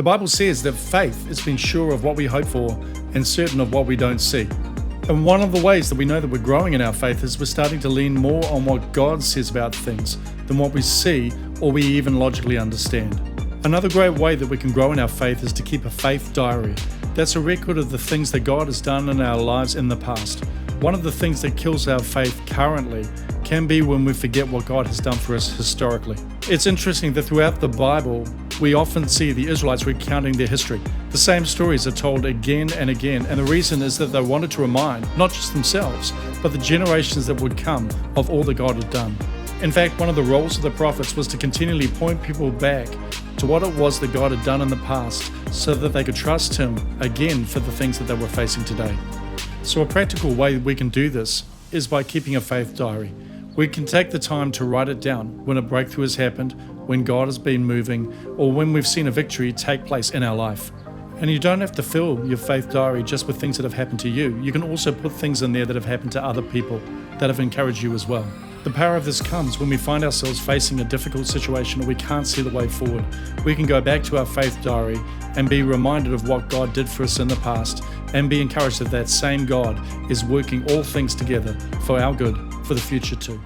The Bible says that faith is being sure of what we hope for and certain of what we don't see. And one of the ways that we know that we're growing in our faith is we're starting to lean more on what God says about things than what we see or we even logically understand. Another great way that we can grow in our faith is to keep a faith diary. That's a record of the things that God has done in our lives in the past. One of the things that kills our faith currently can be when we forget what God has done for us historically. It's interesting that throughout the Bible, we often see the Israelites recounting their history. The same stories are told again and again, and the reason is that they wanted to remind not just themselves, but the generations that would come of all that God had done. In fact, one of the roles of the prophets was to continually point people back to what it was that God had done in the past so that they could trust Him again for the things that they were facing today. So a practical way we can do this is by keeping a faith diary. We can take the time to write it down when a breakthrough has happened, when God has been moving, or when we've seen a victory take place in our life. And you don't have to fill your faith diary just with things that have happened to you. You can also put things in there that have happened to other people that have encouraged you as well. The power of this comes when we find ourselves facing a difficult situation or we can't see the way forward. We can go back to our faith diary and be reminded of what God did for us in the past and be encouraged that that same God is working all things together for our good for the future too.